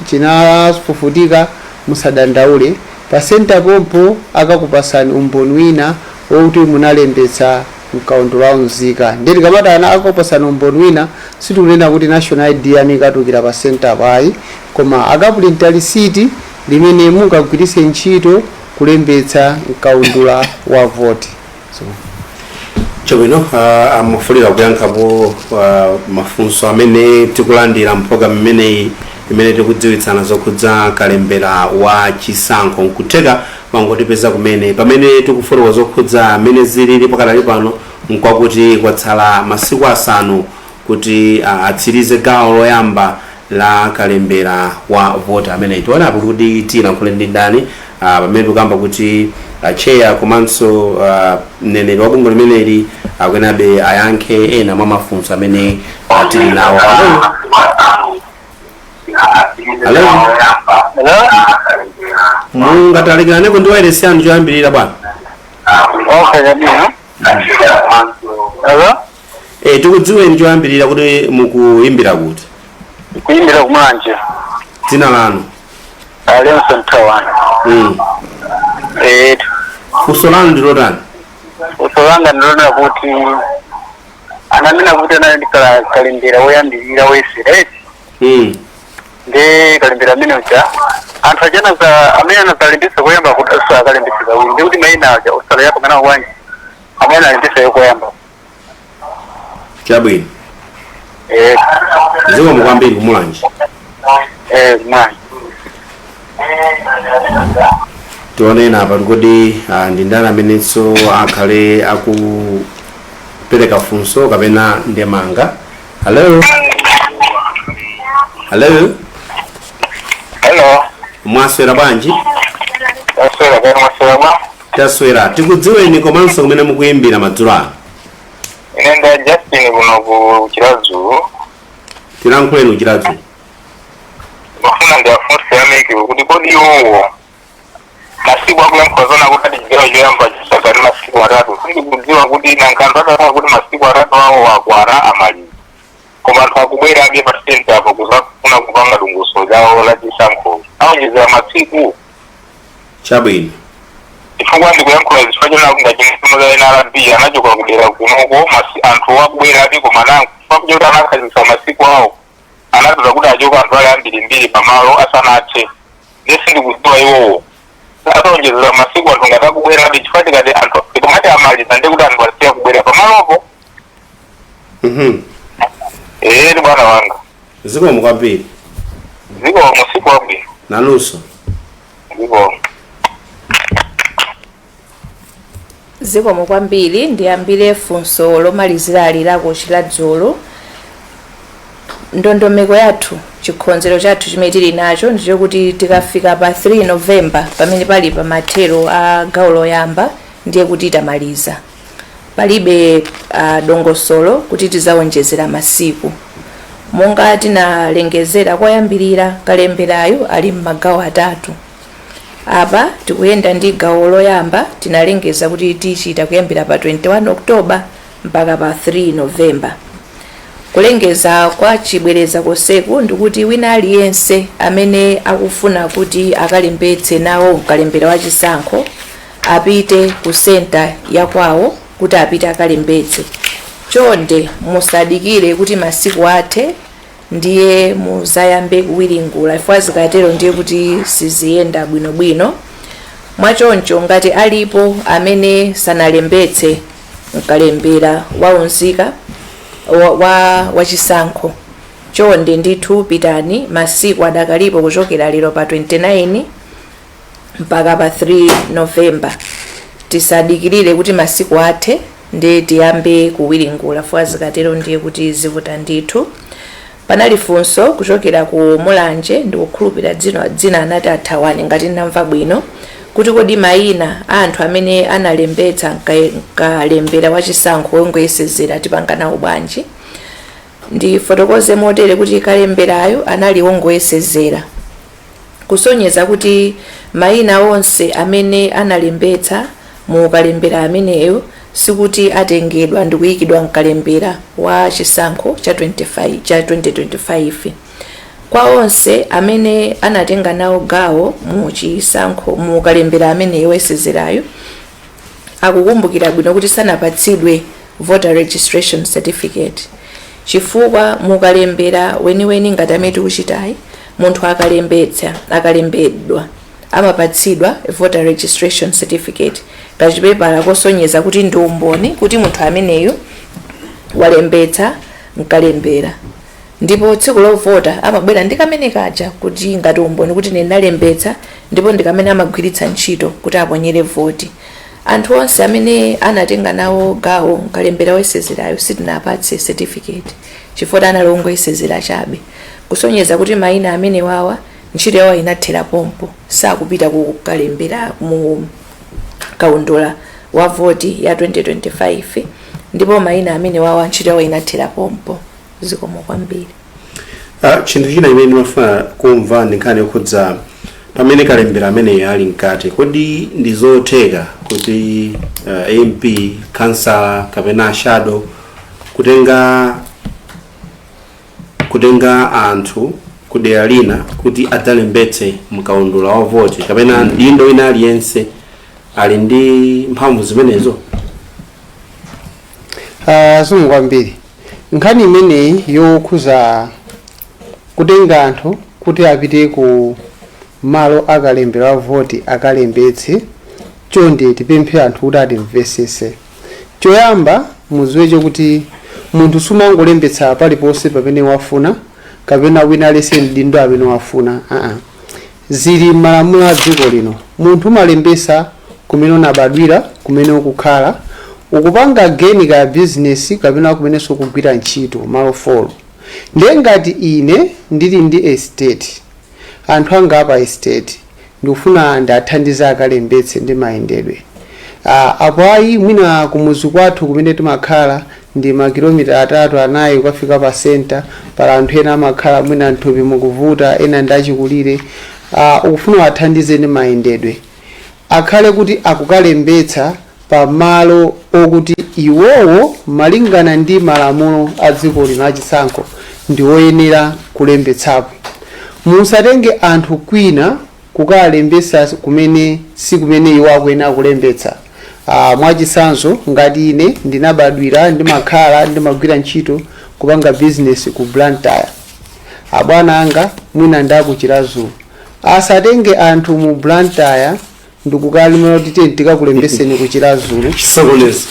chinafufutika musadandaule pa center pompo akakupasani umboni wina wokuti munalembetsa mkaundula wa unzika. Ndeti kamatana akakupasani umboni wina sitikunena kuti national ID yanu ikatukira pa center payi koma akapulinta lisiti limene mungagwiritse ntchito kulembetsa mkaundula wa voti. Chabwino amafulira kuyankhapo mafunso amene tikulandira mpulogalamu imene tikudziwitsana zokhudza kalembera wa chisankho. Nkutheka mangotipeza kumene pamene tikufotokoza zokhudza amene zilili pakadali pano nkwakuti kwatsala masiku asanu kuti atsirize gawo loyamba la kalembera wa vota amene tiona apo kuti tilankhule ndi ndani pamene tikamba kuti chair komanso mneneri wa bungwe limeneli akwenabe ayankhe ena mwa mafunso amene tili nawo. Hello. Mungatalekeraneko ndi wailesi yanu choyambirira bwana. Okay, yabina. Hello? Tikudziweni choyambirira kuti mukuyimbira kuti. Kuyimbira kumanje. Dzina lanu? Lenson Tawani. Funso lanu ndi lotani? Funso langa ndilona kuti anamina kuti anandikala kalembera woyambirira wesireti. Ndi kalembera amene uja anthu achana za amene analembetsa koyamba kuti akalembetsa kawiri ndi kuti maina aja usala yako kana wanje amene analembetsa yokoyamba. Chabwino. Ziko mukwambiri kumulanje. Manje. Tionena apa kuti ndi ndani amenenso akhale akupereka funso kapena ndemanga. Hello. Hello. Hello. Mwaswera bwanji? Taswera kwa mwaswera. Taswera. Tikudziweni komanso kumene mukuyimbira madzulo ano. Inenda Justin kuno ku Chirazulu. Tilankhuleni kuchirazulu. Mafuna ndi afunse yameke kuti kodi iwowo masiku akuyankhulazana kuti atichigero choyamba chisakani masiku atatu sindikudziwa kuti nankanthu adatana kuti masiku atatu awo akwara amaliza koma anthu akubwerabe pa sente apo kuzafuna kupanga dunguso lawo la chisankho awonjezera masiku. Chabwino. Chifukwa ndikuyankhula zifukwa chonena kuti ngachimfumo za NRB anachoka kudera kunoko anthu akubwerabe koma nanku chifukwa kuti anakhazikitsa masiku awo anatuza kuti achoka anthu ali ambirimbiri pamalo asanathe ndesi ndikudziwa iwowo atawonjezera masiku anthu ngati akubwerabe chifukwa tikati anthu tikumati amaliza ndi kuti anthu asiya kubwera pamalopo. Ndi bwana wanga. Ziko mukwambiri. Ziko musiku wabwino. Naluso. Ziko. Ziko mukwambiri ndiyambire funso lomalizira alirako chiladzolo. Ndondomeko yathu chikhonzero chathu chimene tili nacho ndicho kuti tikafika pa 3 November pamene pali pa mathero a gawo loyamba ndiye kuti tamaliza. Palibe dongosolo kuti tizawonjezera masiku. Monga tinalengezera koyambirira kalemberayo ali m'magawo atatu. Apa tikuyenda ndi gawo loyamba tinalengeza kuti tichita kuyambira pa 21 October mpaka pa 3 November. Kulengeza kwa chibwereza koseku ndikuti wina aliyense amene akufuna kuti akalembetse nawo kalembera wa chisankho apite ku center yakwawo kuti apite akalembetse. Chonde musadikire kuti masiku athe ndiye muzayambe kuwiringula ifwa zikatero ndiye kuti siziyenda bwinobwino. Mwachoncho ngati alipo amene sanalembetse kalembera waunzika wa chisankho chonde ndithu pitani masiku adakalipo kuchokera lero pa 29 mpaka pa 3 November. Tisadikirire kuti masiku athe ndi tiyambe kuwiringula fwa zikatero ndiye kuti zivuta ndithu. Panali funso kuchokera ku Mulanje ndi kukhulupira dzina anati Athawani ngati ndamva bwino kuti kodi mayina anthu amene analembetsa kalembera wa chisankho wongoyesezera tipangana ubwanji. Ndi fotokoze motere kuti kalemberayo anali wongoyesezera kusonyeza kuti mayina onse amene analembetsa mu kalembera ameneyo sikuti atengedwa ndi kuyikidwa mkalembera wa chisankho cha 2025. Kwa onse amene anatenga nawo gawo mu chisankho mu kalembera amene yesezerayo akukumbukira bwino kuti sanapatsidwe voter registration certificate chifukwa mu kalembera weniweni ngati amene tikuchitayi munthu akalembedwa amapatsidwa voter registration certificate kachipepala kosonyeza kuti ndi umboni kuti munthu ameneyo walembetsa mkalembera. Ndipo tsiku lovota amabwera ndi kamene kaja kuti ngati umboni kuti ndinalembetsa ndipo ndikamene amagwiritsa ntchito kuti aponyere voti. Anthu onse amene anatenga nawo gawo mkalembera wesezerayo sitinapatse certificate chifukwa analongo yesezera chabe. kusonyeza kuti mayina amene wawa ntchito yawo inathera pompo sakupita kukalembera mu kaundula wa voti ya 2025 ndipo mayina amene wawa ntchito yawo inathera pompo. Zikomo kwambiri. Chinthu china imene ndimafuna kumva ndikhale kukhudza pamene kalembera amene ali mkati, kodi ndizotheka kuti MP, kansala kapena shadow kutenga anthu kudera lina kuti adzalembetse mkaundula wa voti, kapena ndindo wina aliyense ali ndi mphamvu zimenezo? Zikomo kwambiri. Nkhani imeneyi yokhuza kutenga anthu kuti apite ku malo akalembera voti akalembetse, chonde tipemphe anthu kuti atimvesese. Choyamba muziwe kuti munthu sumangolembetsa paliponse pamene wafuna kapena wina aliyense ndindo amene wafuna. Zili malamulo a dziko lino. Munthu umalembesa kumene unabadwira, kumene ukukhala, ukupanga geni ka business kapena kumenenso kugwira ntchito malo folo. Ndiye ngati ine ndili ndi estate, anthu anga apa estate ndikufuna ndathandiza akalembetse ndi mayendedwe. Apo ayi mwina kumuzi kwathu kumene timakhala ndi makilomita 3-4 ukafika pa center, para anthu ena amakhala mwina nthupi mukuvuta, ena ndachikulire, ukufuna wathandize ndi mayendedwe. Akhale kuti akukalembetsa pa malo okuti iwowo malingana ndi malamulo a dziko lino achisankho ndi oyenera kulembetsapo. Musatenge anthu kwina kukalembesa kumene si kumene iwo akuyenera kulembetsa. Mwachisanzo ngati ine ndinabadwira ndimakhala ndimagwira ntchito kupanga business ku Blantyre, abwana anga mwina ndakuchirazulu, asatenge anthu mu Blantyre ndikukalimira kuti tikakulembeseni kuchirazulu.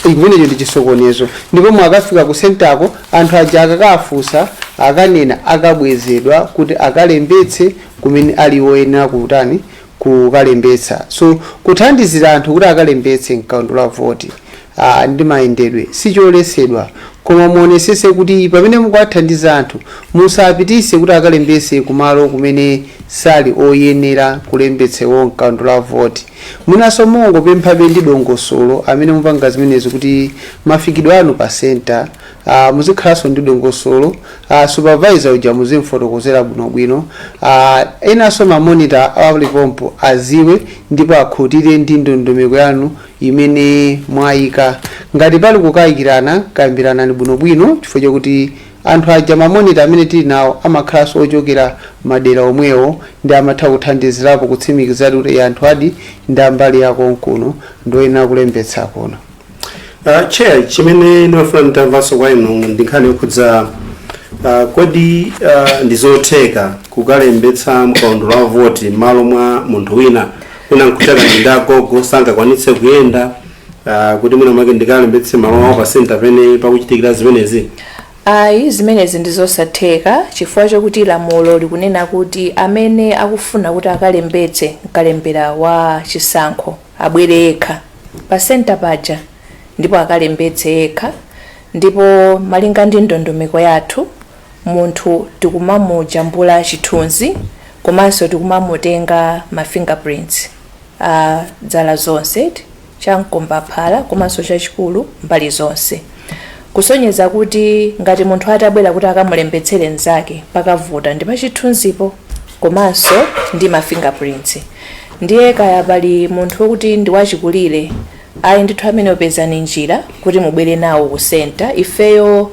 Imeneyo ndi chisokonezo. Ndipo mwakafika ku sentako anthu aja akakafusa akanena akabwezedwa kuti akalembetse kumene ali oyenera kutani kukalembetsa. So kuthandizira anthu kuti akalembetse mkaundula voti ndi mayendedwe sicholetsedwa, koma muonesese kuti pamene mukathandiza anthu musapitise kuti akalembetse kumalo kumene sali oyenera kulembetsewo mkaundula voti. Mwinaso mungopemphabe ndi dongosolo amene mupanga zimenezi kuti mafikidwe anu pa center muzikhalanso ndi dongosolo, supervisor uja muzimfotokozera bwinobwino, enanso mamonita alipompo aziwe ndipo akhutire ndi ndondomeko yanu imene mwayika. Ngati pali kukayikirana kayambirana bwinobwino, chifukwa chokuti anthu aja mamonita amene tili nawo amakhalanso ochokera madera omwewo ndi amatha kuthandizirapo kutsimikiza kuti anthu adi ndi ambali yako nkuno ndoyenera kulembetsa kuno. Chair, chimene ndimafuna nditamvanso kwa inu ndikhale yokhudza kodi ndizotheka kukalembetsa mkaundula wa voti malo mwa munthu wina nkutaka ndagogo sangakwanitse kuyenda kuti mwina mwake ndikalembetse malo awo pa center pene pakuchitikira zimenezi? Ayi, zimenezi ndizosatheka chifukwa chokuti lamulo likunena kuti amene akufuna kuti akalembetse mkalembera wa chisankho abwere yekha pa center paja ndipo akalembetse yekha. Ndipo malinga ndi ndondomeko yathu munthu tikumamujambula chithunzi komanso tikumamutenga ma fingerprints dzala zonse chamkomba phala komanso chachikulu mbali zonse, kusonyeza kuti ngati munthu atabwera kuti akamulembetsere nzake pakavuta ndi pachithunzipo komanso ndi ma fingerprints. Ndiye kaya pali munthu wokuti ndi wachikulire ayi ndithu amene opezani njira kuti mubwere nawo ku center. Ifeyo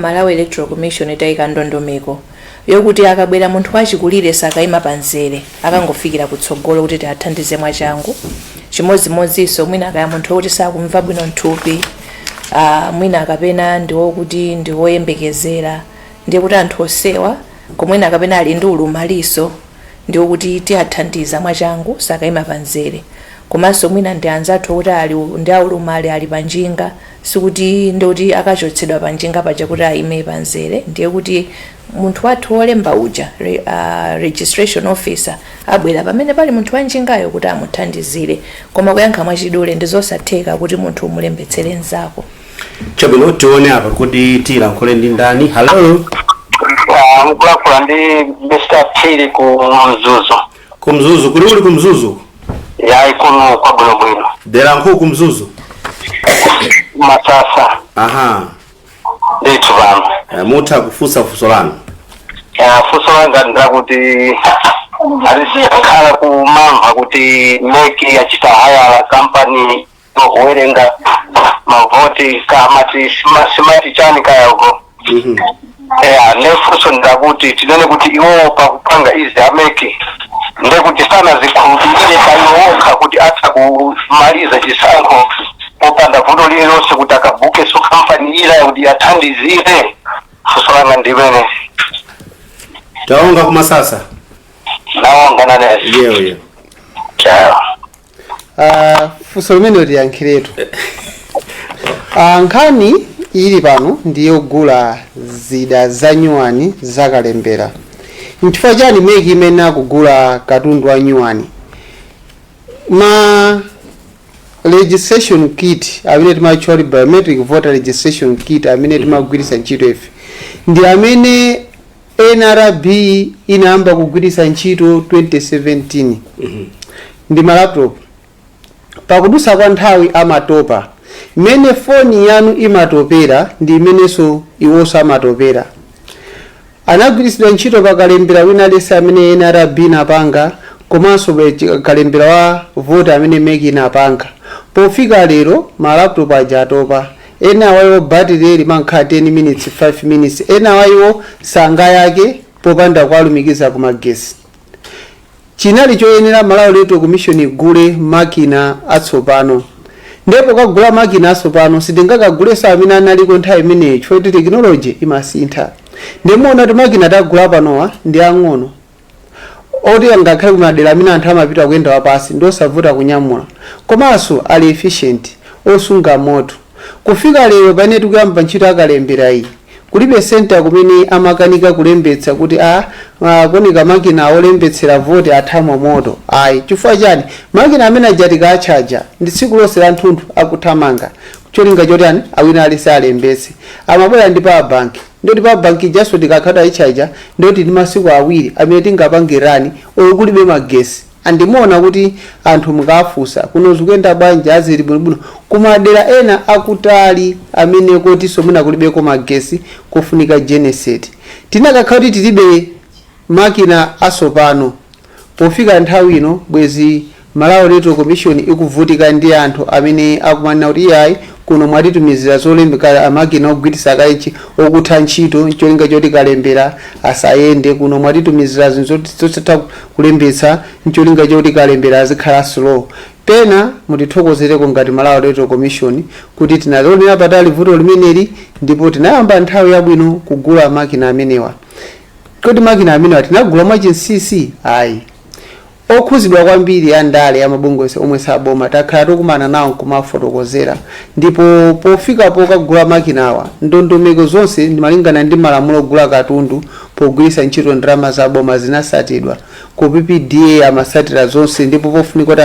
Malawi Electoral Commission tayika ndondomeko yokuti akabwera munthu wachikulire sakayima panzere akangofikira kutsogolo kuti athandize mwachangu. Chimodzimodzinso mwina akaya munthu wokuti sakumva bwino nthupi, mwina akapena ndiwokuti ndiwoyembekezera, ndiye kuti anthu osewa komwena akapena ali ndi ulumaliso ndiwokuti tiathandiza mwachangu sakayima panzere. Komanso mwina ndi anzathu kuti ali ndi aulumali ali panjinga sikuti ndikuti akachotsedwa panjinga paja kuti ayime panzere, ndiye kuti munthu wathu wolemba uja registration officer abwera pamene pali munthu wanjingayo kuti amuthandizire. Koma kuyankha mwachidule ndizosatheka kuti munthu umulembetsere nzako. Chabwino tione apa kuti tilankhule ndi ndani. Hello. mukulakula ndi Mr. Phiri ku Mzuzu. Kumzuzu kuli kumzuzu Yayi kuno kwa bwino. dera nkhu kumzuzu. Masasa. Aha, Nditu bano. mutha kufusa fuso lanu. Fuso langa ndakuti alisiyakhala kumamva kuti meki yachita haya company okuwerenga mavoti kamati simati chani kaya uko. Nefuso ndakuti tinene kuti iwo pakupanga izi ameki ndekuti sana zikhulupirire payoka kuti atha kumaliza chisankho popanda vuto lililonse kuti akabuke so company ila kuti athandizire. Fuso langa ndimene Taonga kumasasa. naonga nanesi. Yewe. Chao. Fuso limene liyankhiretu. Nkhani ili pano ndiyo gula zida za nyuwani za kalembera. Nchifukwa chani meki imene akugula katundu wa nyuwani? Ma registration kit amene timacholi biometric voter registration kit amene timagwiritsa ntchito ife ndi amene NRB inayamba kugwiritsa ntchito 2017. Ndi malaptop pakudusa kwa nthawi amatopa. Imene foni yanu imatopera ndi imenenso iwonso amatopera. Anagwiritsidwa ntchito pa kalembera wina lese amene NRB inapanga komanso kalembera wa voter amene meki inapanga. Pofika lero malaptop aja atopa. Ena wayo battery limankhala 10 minutes 5 minutes. Ena wayo sanga yake popanda kwalumikiza kumagesi. Chinali choyenera Malawi Electoral Commission igule makina atsopano. Ndipo kagula makina atsopano sitingakagulesa amene analiko nthawi imeneyo chifukwa technology imasintha. Ndimona kuti makina tagula panowa ndi ang'ono. Oti angakhale kumadera amene anthu amapita kuyenda wapasi ndosavuta kunyamula. Komanso ali efficient osunga moto. Kufika lero pamene tikuyamba ntchito akalembera iyi kulibe center kumene amakanika kulembetsa kuti konika makina olembetsera vote athamwa moto. Chifukwa chani makina amene ajatika achaja ndi tsiku lonse la nthunthu akuthamanga cholinga chotani awina alise alembetse amabwera ndi pa banki ndoti pa banki jaso tikakhala ichaja ndoti ndi masiku awiri amene tingapangirani kulibe magesi. Andimona kuti anthu mukafusa kuno zikuyenda bwanji azili bwino kumadera ena akutali amene kuti somuna kulibeko magesi kufunika geneset. Tinakakhala kuti tilibe makina asopano pofika nthawi ino bwezi Malawi Electoral Commission ikuvutika ndi anthu amene akumanena kuti iyayi kuno mwatitumizira zolembeka amakina ogwiritsa kaichi okutha ntchito cholinga choti kalembera asayende kuno mwatitumizira zinthu zosatha kulembetsa cholinga choti kalembera azikhala slow. Pena mutithokozereko ngati Malawi Electoral Commission kuti tinalionera patali vuto limeneli ndipo tinayamba nthawi yabwino kugula makina amenewa. Kodi makina amenewa tinagula mwachinsisi? Okhuzidwa kwambiri andale amabungwe omwe saboma takhala tikumana nawo kumafotokozera ndipo pofika pokagula makinawa ndondomeko zonse ndimalingana ndi malamulo ogula katundu pogwiritsa ntchito ndalama zaboma zinasatidwa ku PPDA amasatira zonse ndipo pofunika kuti